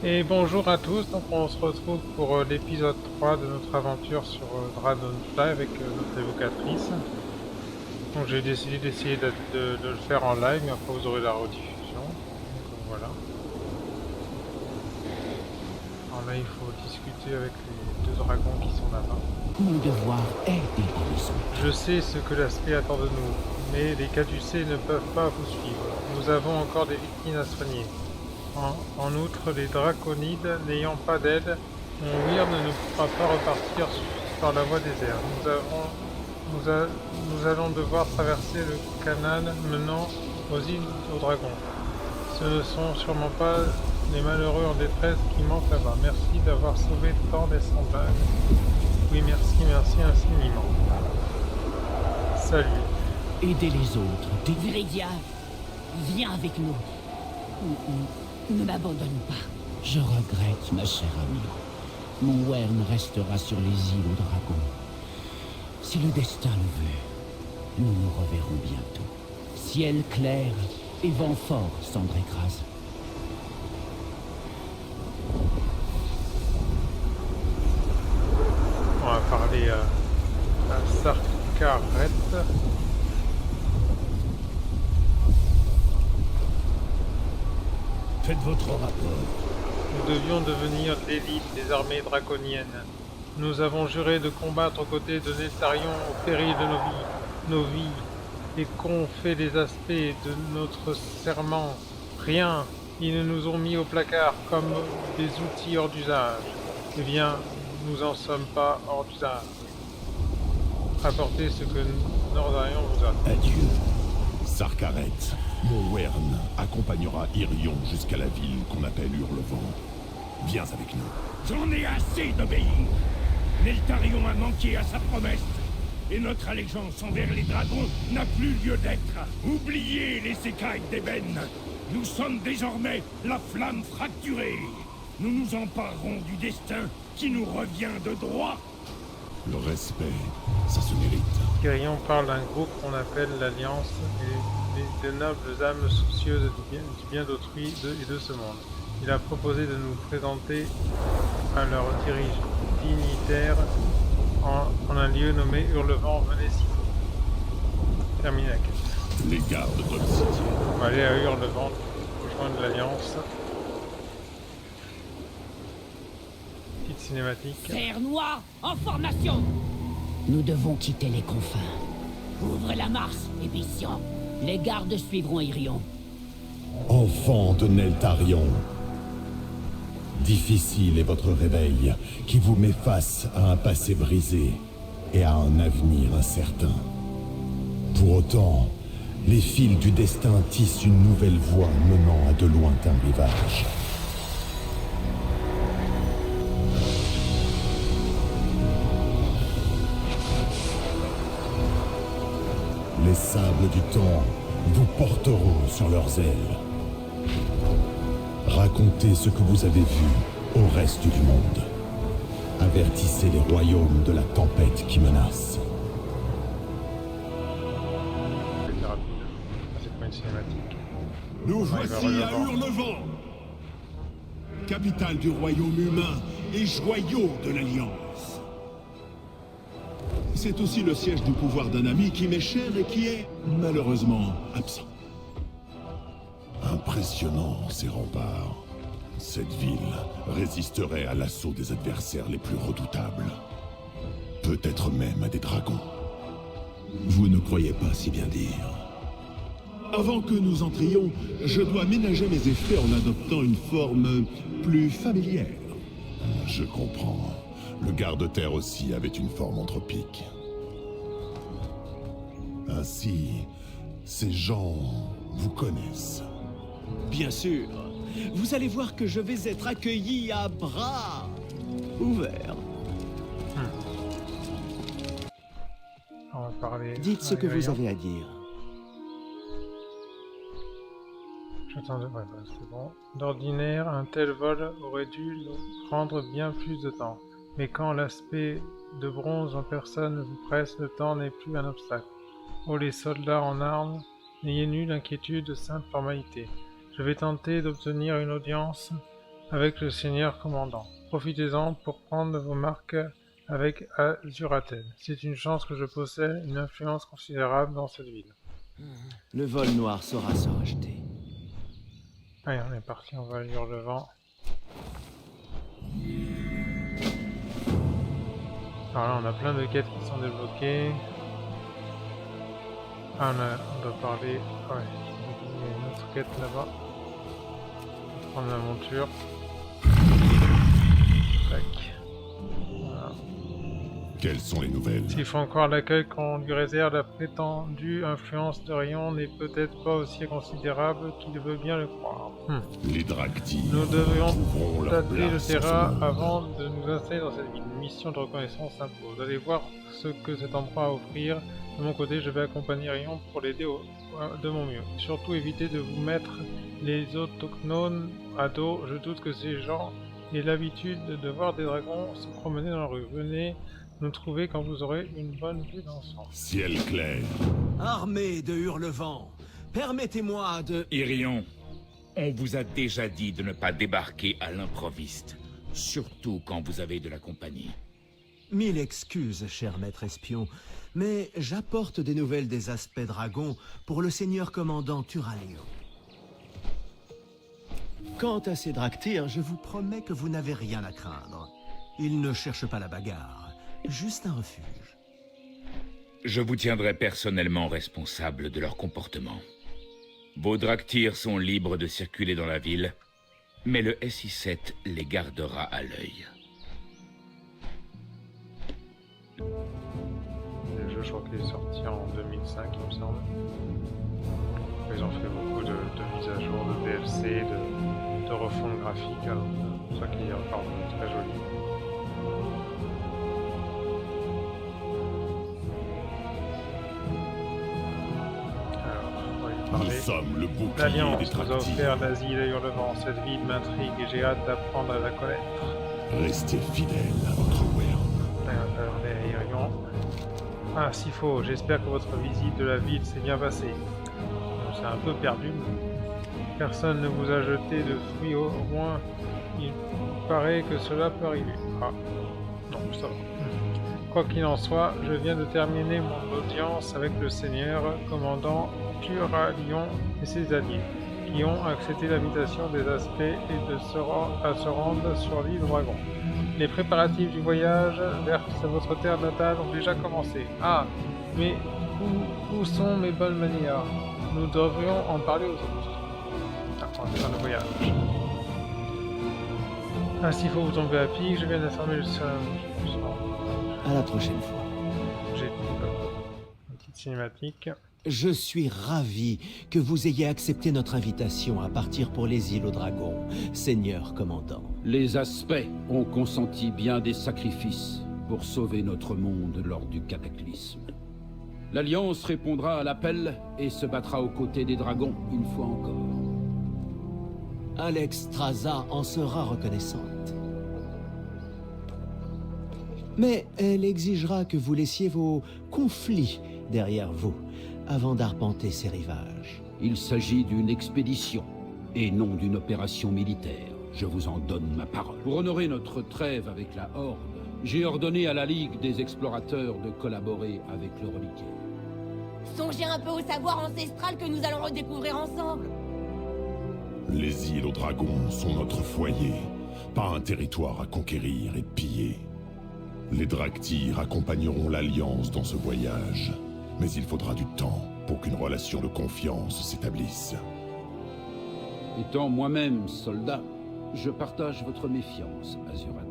Et bonjour à tous, donc on se retrouve pour l'épisode 3 de notre aventure sur Dragonfly avec notre évocatrice. Donc j'ai décidé d'essayer de le faire en live, mais après vous aurez la rediffusion. Donc voilà. Alors là il faut discuter avec les deux dragons qui sont là-bas. Mon devoir est d'aider les autres. Je sais ce que l'aspect attend de nous, mais les caducées ne peuvent pas vous suivre. Nous avons encore des victimes à soigner. En outre, les draconides, n'ayant pas d'aide, mon Weir ne pourra pas repartir par la voie des airs. Nous allons devoir traverser le canal menant aux îles aux dragons. Ce ne sont sûrement pas les malheureux en détresse qui manquent là-bas. Merci d'avoir sauvé tant des semblables. Oui, merci infiniment. Salut. Aider les autres. Viridia, viens avec nous. Ne m'abandonne pas. Je regrette, ma chère amie. Mon Wern restera sur les îles aux dragons. Si le destin le veut, nous nous reverrons bientôt. Ciel clair et vent fort, Sandrécrase. On va parler à Sarkaret. Faites votre rapport. Nous devions devenir l'élite des armées draconiennes. Nous avons juré de combattre aux côtés de Neltarion au péril de nos vies, et qu'ont fait les aspects de notre serment. Rien, ils nous ont mis au placard comme des outils hors d'usage. Eh bien, nous en sommes pas hors d'usage. Apportez ce que Nordarion vous a. Adieu. Sarkaret, mon Wern accompagnera Irion jusqu'à la ville qu'on appelle Hurlevent. Viens avec nous. J'en ai assez d'obéir. Neltarion a manqué à sa promesse. Et notre allégeance envers les dragons n'a plus lieu d'être. Oubliez les écailles d'ébène. Nous sommes désormais la flamme fracturée. Nous nous emparerons du destin qui nous revient de droit. Le respect, ça se mérite. Irion parle d'un groupe qu'on appelle l'Alliance et de nobles âmes soucieuses du bien d'autrui et de ce monde. Il a proposé de nous présenter à leurs dignitaires en un lieu nommé Hurlevent. Venez s'y. Terminé la quête. Les gardes d'Obsidienne. On va aller à Hurlevent, rejoindre l'Alliance. Petite cinématique. Serre noir en formation. Nous devons quitter les confins. Ouvre la marche, Ébission. Les gardes suivront Irion. Enfant de Neltarion. Difficile est votre réveil, qui vous met face à un passé brisé et à un avenir incertain. Pour autant, les fils du destin tissent une nouvelle voie menant à de lointains rivages. Les sables du temps vous porteront sur leurs ailes. Racontez ce que vous avez vu au reste du monde. Avertissez les royaumes de la tempête qui menace. C'était rapide. C'est pas une cinématique. Nous va voici à Hurlevent, capitale du royaume humain et joyau de l'Alliance. C'est aussi le siège du pouvoir d'un ami qui m'est cher et qui est malheureusement absent. Impressionnant, ces remparts. Cette ville résisterait à l'assaut des adversaires les plus redoutables. Peut-être même à des dragons. Vous ne croyez pas si bien dire. Avant que nous entrions, je dois ménager mes effets en adoptant une forme plus familière. Je comprends. Le garde-terre aussi avait une forme anthropique. Ainsi, ces gens vous connaissent. Bien sûr. Vous allez voir que je vais être accueilli à bras ouverts. On va parler. Dites ce que vous Irion. avez à dire. J'attendais, ouais, c'est bon. D'ordinaire, un tel vol aurait dû nous prendre bien plus de temps. Mais quand l'aspect de bronze en personne vous presse, le temps n'est plus un obstacle. Oh les soldats en armes, n'ayez nulle inquiétude, simple formalité. Je vais tenter d'obtenir une audience avec le seigneur commandant. Profitez-en pour prendre vos marques avec Azuratel. C'est une chance que je possède une influence considérable dans cette ville. Le vol noir saura se racheter. Allez, on est parti, on va à Hurlevent. Alors là, on a plein de quêtes qui sont débloquées. Ah, on doit parler... Ouais, il y a une autre quête là-bas. Prendre la monture. Tac. Voilà. Quelles sont les nouvelles? S'il faut encore l'accueil qu'on lui réserve, la prétendue influence de Rion n'est peut-être pas aussi considérable qu'il veut bien le croire. Les Draktyr Nous devrions trouveront leur tâter le place terrain dans ce monde. avant de nous installer dans cette ville. Une mission de reconnaissance s'impose. Allez voir ce que cet endroit a à offrir. De mon côté, je vais accompagner Rion pour l'aider de mon mieux. Surtout évitez de vous mettre les autochtones à dos. Je doute que ces gens aient l'habitude de voir des dragons se promener dans la rue. Venez nous trouver quand vous aurez une bonne vue d'ensemble. Ciel clair. Armée de Hurlevent, permettez-moi de... Irion, on vous a déjà dit de ne pas débarquer à l'improviste, surtout quand vous avez de la compagnie. Mille excuses, cher maître espion, mais j'apporte des nouvelles des aspects dragons pour le seigneur commandant Turalio. Quant à ces Draktyr, je vous promets que vous n'avez rien à craindre. Ils ne cherchent pas la bagarre, juste un refuge. Je vous tiendrai personnellement responsable de leur comportement. Vos Draktyr sont libres de circuler dans la ville, mais le SI-7 les gardera à l'œil. Le jeu, je crois qu'il est sorti en 2005, il me semble. Ils ont fait beaucoup de mises à jour, de DLC, de refonte graphique. Alors, c'est pour ça qu'il est encore très joli. Alors, on va lui Nous parler. sommes le bouclier des L'Alliance nous a Draktyr. offert l'asile à Hurlevent. Cette ville m'intrigue et j'ai hâte d'apprendre à la connaître. Restez fidèles à votre Wyrm. Ah, s'il faut, j'espère que votre visite de la ville s'est bien passée. C'est un peu perdu. Personne ne vous a jeté de fruits, au moins il paraît que cela peut arriver. Ah, non, ça va. Quoi qu'il en soit, je viens de terminer mon audience avec le seigneur commandant Turalion et ses alliés, qui ont accepté l'invitation des aspects et à se rendre sur l'île Dragon. Les préparatifs du voyage vers votre terre natale ont déjà commencé. Ah, mais où sont mes bonnes manières? Nous devrions en parler aux autres. Ah, on va faire le voyage. Ah, s'il faut vous tomber à pic, je viens d'informer le seul. À la prochaine fois. J'ai une petite cinématique. Je suis ravi que vous ayez accepté notre invitation à partir pour les îles aux dragons, seigneur commandant. Les aspects ont consenti bien des sacrifices pour sauver notre monde lors du cataclysme. L'Alliance répondra à l'appel et se battra aux côtés des dragons une fois encore. Alex Straza en sera reconnaissante. Mais elle exigera que vous laissiez vos conflits derrière vous avant d'arpenter ces rivages. Il s'agit d'une expédition et non d'une opération militaire. Je vous en donne ma parole. Pour honorer notre trêve avec la Horde, j'ai ordonné à la Ligue des explorateurs de collaborer avec le reliquaire. Songez un peu au savoir ancestral que nous allons redécouvrir ensemble. Les îles aux dragons sont notre foyer, pas un territoire à conquérir et piller. Les Draktyr accompagneront l'Alliance dans ce voyage, mais il faudra du temps pour qu'une relation de confiance s'établisse. Étant moi-même soldat, je partage votre méfiance, Azuratel.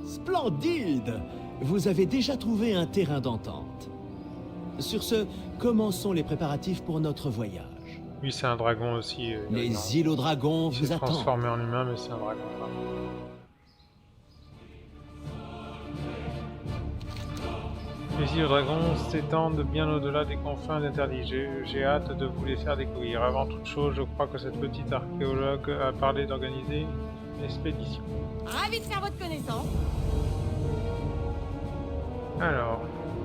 Splendide! Vous avez déjà trouvé un terrain d'entente. Sur ce, commençons les préparatifs pour notre voyage. Lui, c'est un dragon aussi. Les îles aux dragons Il vous s'est attendent. transformé en humain, mais c'est un dragon. Les îles aux dragons s'étendent bien au-delà des confins d'Interdit. J'ai hâte de vous les faire découvrir. Avant toute chose, je crois que cette petite archéologue a parlé d'organiser une expédition. Ravi de faire votre connaissance. Alors,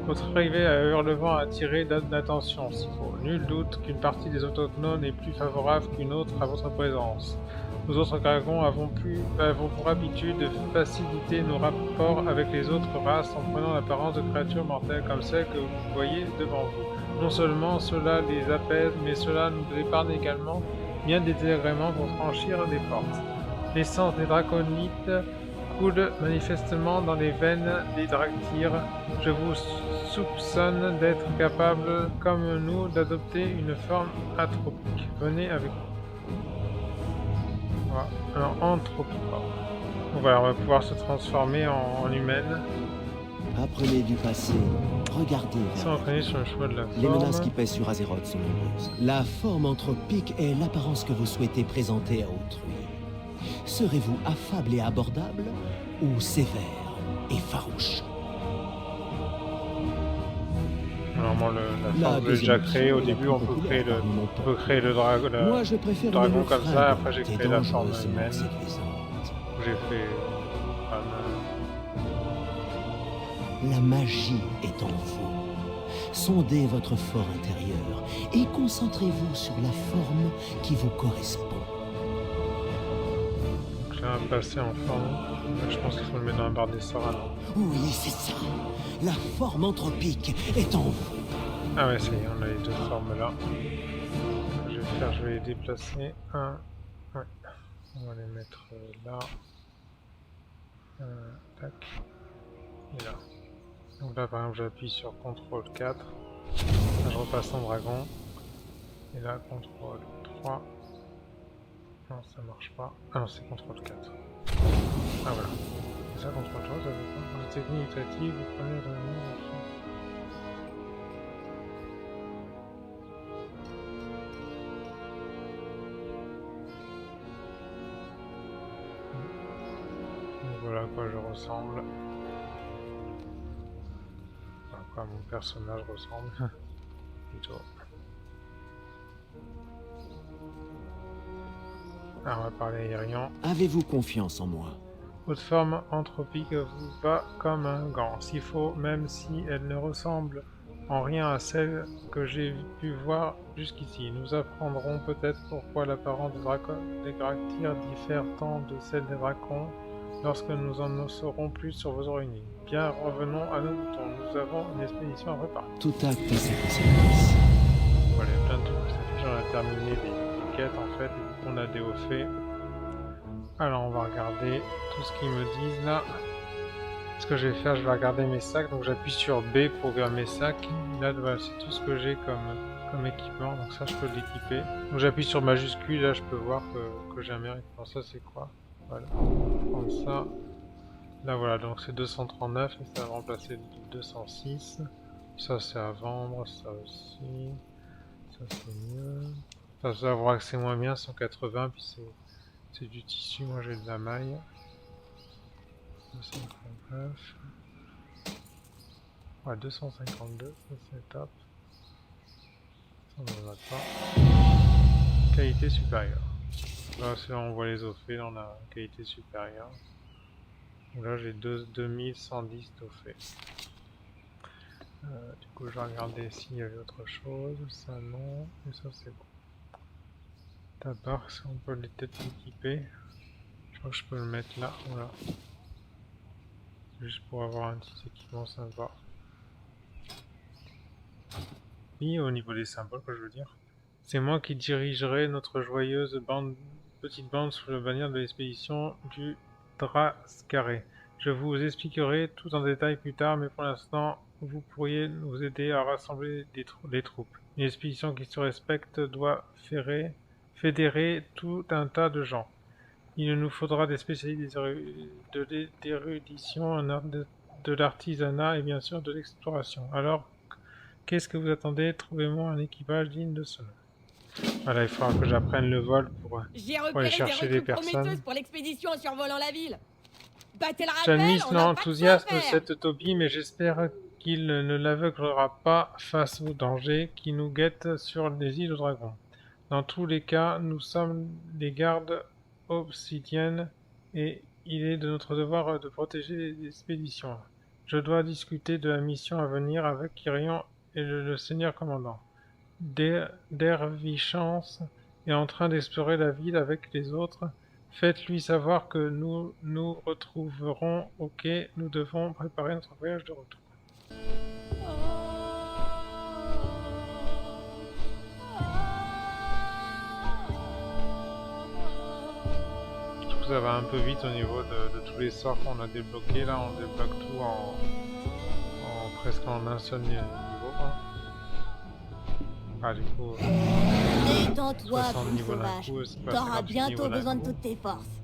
Votre arrivée à Hurlevent a attiré l'attention, s'il faut. Nul doute qu'une partie des autochtones est plus favorable qu'une autre à votre présence. Nous autres dragons avons pour habitude de faciliter nos rapports avec les autres races en prenant l'apparence de créatures mortelles comme celles que vous voyez devant vous. Non seulement cela les apaise, mais cela nous épargne également bien des désagréments pour franchir des portes. L'essence des draconites coule manifestement dans les veines des Draktyr. Je vous soupçonne d'être capable, comme nous, d'adopter une forme anthropique. Venez avec nous. Voilà. Alors, anthropique. Donc voilà, on va pouvoir se transformer en humaine. Apprenez du passé, regardez vers S'entraîner sur le choix de la les menaces forme. qui pèsent sur Azeroth sont nombreuses. La forme anthropique est l'apparence que vous souhaitez présenter à autrui. Serez-vous affable et abordable ou sévère et farouche? Normalement, la forme, je l'ai déjà créé. Au début, on peut créer le Moi, je préfère dragon une comme fringue ça. Après, j'ai courte et créé la forme dangereusement humaine. séduisante. J'ai fait... La magie est en vous. Sondez votre fort intérieur et concentrez-vous sur la forme qui vous correspond. Donc là, passer en forme. Je pense qu'il faut le mettre dans la barre des sorts. Non. Oui, c'est ça. La forme anthropique est en vous. Ah ouais, ça y est, on a les deux formes là. Ce que je vais faire, je vais les déplacer. Un. Ouais. On va les mettre là. Tac. Et là. Donc là, par exemple, j'appuie sur CTRL 4. Là, je repasse en dragon. Et là, CTRL 3. Non, ça marche pas. Ah non, c'est CTRL 4. Ah voilà. C'est ça, CTRL 3, ça veut pas. Dans la technique itérative, vous prenez le voilà à quoi je ressemble. À quoi mon personnage ressemble. Plutôt. Alors on va parler aérien. Avez-vous confiance en moi? Votre forme anthropique vous va comme un gant, s'il faut, même si elle ne ressemble en rien à celle que j'ai pu voir jusqu'ici. Nous apprendrons peut-être pourquoi l'apparence des Draktyr diffère tant de celle des dracons lorsque nous en saurons plus sur vos origines. Bien, revenons à nos moutons. Nous avons une expédition à préparer. Tout acte a ses conséquences. Voilà, plein de trucs. On a terminé les quêtes en fait, on a des hauts faits. Alors on va regarder tout ce qu'ils me disent là. Ce que je vais faire, je vais regarder mes sacs. Donc j'appuie sur B pour ouvrir mes sacs. Là voilà, c'est tout ce que j'ai comme équipement. Donc ça je peux l'équiper. Donc j'appuie sur majuscule, là je peux voir que j'ai un meilleur équipement. Ça c'est quoi? Voilà. Comme ça. Là voilà, donc c'est 239 et ça va remplacer 206. Ça c'est à vendre, ça aussi. Ça c'est mieux. Ça va voir que c'est moins bien, 180, puis c'est du tissu, moi j'ai de la maille. 259. Ouais, 252, ça c'est top. Ça on n'en a pas. Qualité supérieure. Là c'est là on voit les offets, là on a qualité supérieure. Donc là j'ai 2110 d'offets. Du coup je vais regarder s'il y avait autre chose. Ça non, et ça c'est bon. Tabac, si on peut les peut-être l'équiper. Je crois que je peux le mettre là, voilà. Juste pour avoir un petit équipement sympa. Et au niveau des symboles, quoi je veux dire. C'est moi qui dirigerai notre joyeuse petite bande sous la bannière de l'expédition du Drascaré. Je vous expliquerai tout en détail plus tard, mais pour l'instant, vous pourriez nous aider à rassembler des troupes. Une expédition qui se respecte doit fédérer tout un tas de gens. Il nous faudra des spécialistes d'érudition, de l'artisanat et bien sûr de l'exploration. Alors, qu'est-ce que vous attendez? Trouvez-moi un équipage digne de ce nom. Voilà, il faudra que j'apprenne le vol pour aller chercher des personnes. Pour l'expédition en survolant la ville. Battez le rappel, J'admire on n'a pas de l'enthousiasme quoi de faire. cette Toby, mais j'espère qu'il ne l'aveuglera pas face aux dangers qui nous guettent sur les îles aux dragons. Dans tous les cas, nous sommes les gardes obsidiennes et il est de notre devoir de protéger les expéditions. Je dois discuter de la mission à venir avec Irion et le seigneur commandant. Dervichance est en train d'explorer la ville avec les autres. Faites-lui savoir que nous nous retrouverons au quai. Nous devons préparer notre voyage de retour. Je trouve que ça va un peu vite au niveau de tous les sorts qu'on a débloqués. Là, on débloque tout presque en un seul niveau. Quoi. Ah, du coup, Détends-toi, 60 fou niveaux d'un sauvage. coup, c'est pas T'auras 58 bientôt niveaux d'un besoin de coup. toutes tes forces.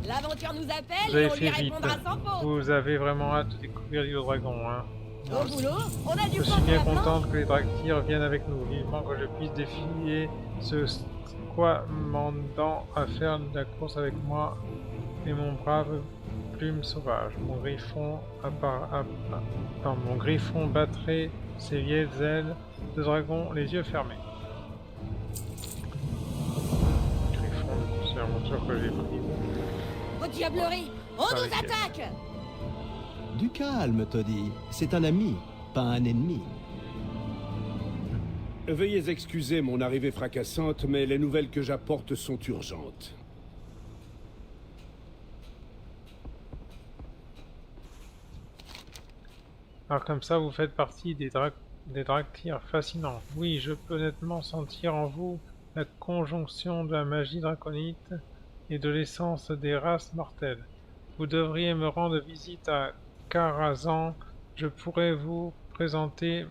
L'aventure nous appelle Vous et avez on lui fait vite. répondra sans faute. Vous avez vraiment hâte de découvrir l'île au dragon, hein. Au boulot, on a du Je plan suis bien pour la contente que les Draktyr viennent avec nous. Vivement que je puisse défier ce commandant à faire de la course avec moi et mon brave plume sauvage. Mon griffon battrait ses vieilles ailes de dragon les yeux fermés. Griffon, c'est vraiment sûr que j'ai pris. Aux diableries, on Ça nous avec elle. attaque. Du calme, Toddy. C'est un ami, pas un ennemi. Veuillez excuser mon arrivée fracassante, mais les nouvelles que j'apporte sont urgentes. Alors comme ça, vous faites partie des Draktyr fascinants. Oui, je peux nettement sentir en vous la conjonction de la magie draconite et de l'essence des races mortelles. Vous devriez me rendre visite à Karazhan. Je pourrais vous présenter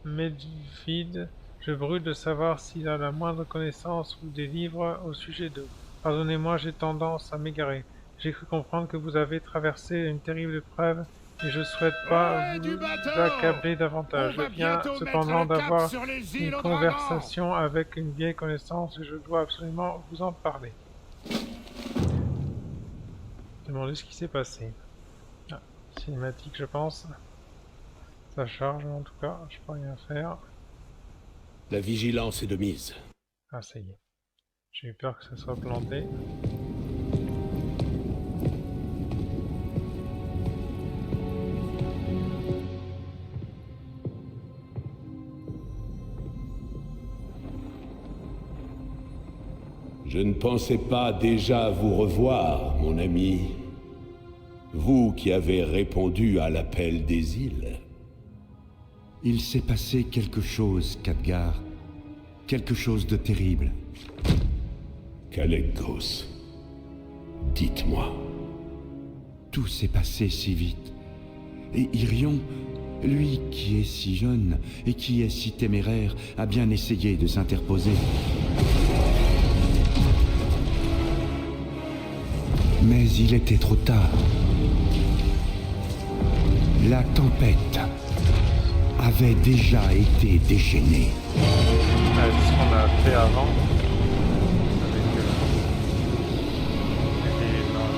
Medved. Je brûle de savoir s'il a la moindre connaissance ou des livres au sujet d'eux. Pardonnez-moi, j'ai tendance à m'égarer. J'ai cru comprendre que vous avez traversé une terrible épreuve et je souhaite pas vous accabler davantage. Je viens cependant d'avoir une conversation avec une vieille connaissance et je dois absolument vous en parler. Demandez ce qui s'est passé. Ah, cinématique, je pense. Ça charge en tout cas, je peux rien faire. La vigilance est de mise. Ah, ça y est. J'ai eu peur que ça soit planté. Je ne pensais pas déjà vous revoir, mon ami. Vous qui avez répondu à l'appel des îles. Il s'est passé quelque chose, Khadgar. Quelque chose de terrible. Kalekos, dites-moi. Tout s'est passé si vite. Et Irion, lui qui est si jeune et qui est si téméraire, a bien essayé de s'interposer. Mais il était trop tard. La tempête avait déjà été déchaînée. Ah, c'est ce qu'on a fait avant. Avec dans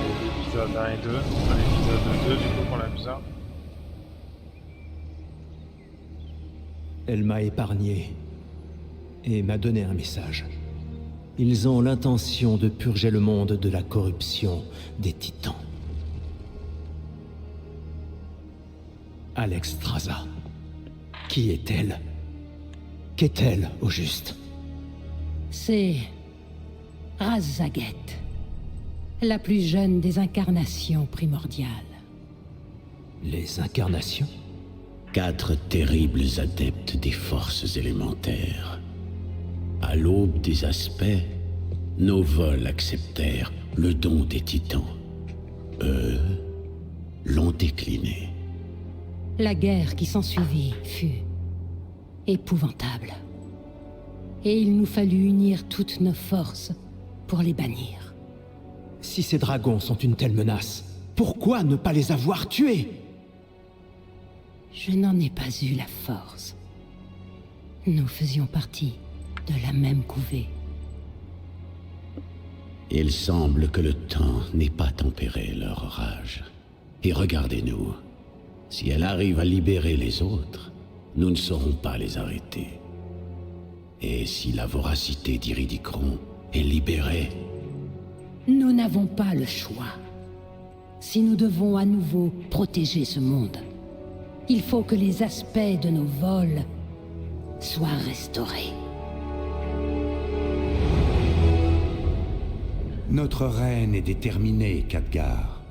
l'épisode 1 et 2. Dans l'épisode 2, du coup, qu'on a vu ça. Elle m'a épargné et m'a donné un message. Ils ont l'intention de purger le monde de la corruption des titans. Alexstrasza. Qui est-elle? Qu'est-elle, au juste? C'est Rhaz-Zaget, la plus jeune des incarnations primordiales. Les incarnations? 4 terribles adeptes des forces élémentaires. À l'aube des aspects, nos vols acceptèrent le don des titans. Eux l'ont décliné. La guerre qui s'ensuivit fut épouvantable. Et il nous fallut unir toutes nos forces pour les bannir. Si ces dragons sont une telle menace, pourquoi ne pas les avoir tués? Je n'en ai pas eu la force. Nous faisions partie de la même couvée. Il semble que le temps n'ait pas tempéré leur rage. Et regardez-nous. Si elle arrive à libérer les autres, nous ne saurons pas les arrêter. Et si la voracité d'Iridicron est libérée, Nous n'avons pas le choix. Si nous devons à nouveau protéger ce monde, il faut que les aspects de nos vols soient restaurés. Notre reine est déterminée, Khadgar.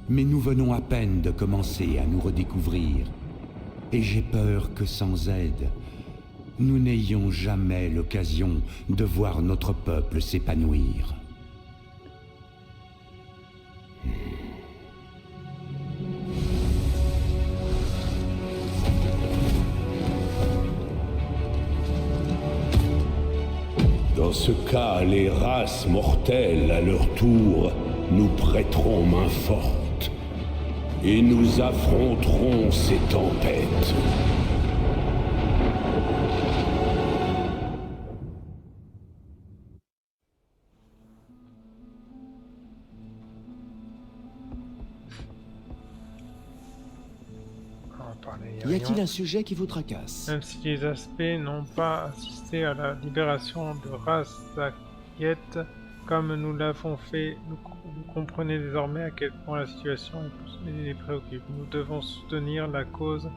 Mais nous venons à peine de commencer à nous redécouvrir. Et j'ai peur que sans aide, nous n'ayons jamais l'occasion de voir notre peuple s'épanouir. Dans ce cas, les races mortelles, à leur tour, nous prêteront main forte. Et nous affronterons ces tempêtes. Y a-t-il un sujet qui vous tracasse? Même si les aspects n'ont pas assisté à la libération de Ras-Zakiet comme nous l'avons fait, vous comprenez désormais à quel point la situation les préoccupe. Nous devons soutenir la cause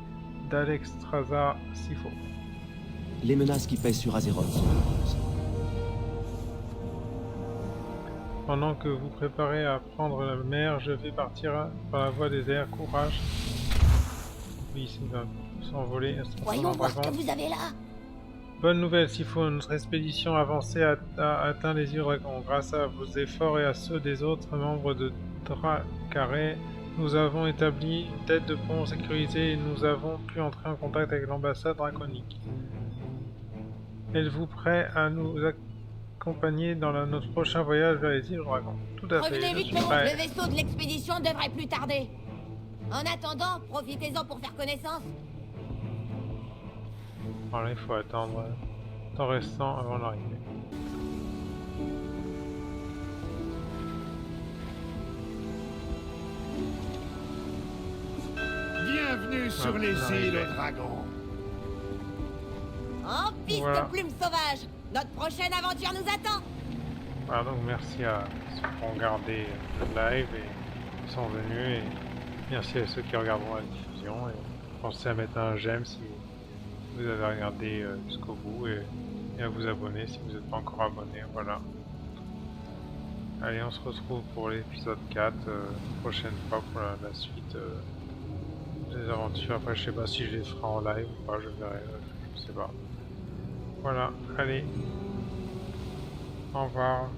d'Alexstrasza Sifo. Les menaces qui pèsent sur Azeroth sont nombreuses. Pendant que vous préparez à prendre la mer, je vais partir par la voie des airs. Courage. Oui, c'est s'envoler. Voyons voir ce que vous avez là. Bonne nouvelle, Sifo. Notre expédition avancée a atteint les îles Dragons. Grâce à vos efforts et à ceux des autres membres de Dracaré, nous avons établi une tête de pont sécurisée et nous avons pu entrer en contact avec l'ambassade draconique. Êtes-vous prêt à nous accompagner dans notre prochain voyage vers les îles Dragons? Tout à fait. Revenez vite, le vaisseau de l'expédition devrait plus tarder. En attendant, profitez-en pour faire connaissance. Alors là, il faut attendre le temps restant avant l'arrivée. Bienvenue sur les îles Dragons. En piste Voilà. plume sauvage. Notre prochaine aventure nous attend. Voilà, donc merci à ceux qui ont regardé le live et qui sont venus, et merci à ceux qui regarderont la diffusion, et pensez à mettre un j'aime si vous avez regardé jusqu'au bout, et à vous abonner si vous n'êtes pas encore abonné. Voilà. Allez, on se retrouve pour l'épisode 4 la prochaine fois pour la suite des aventures. Après, je sais pas si je les ferai en live ou pas, je verrai, je sais pas. Voilà, allez. Au revoir.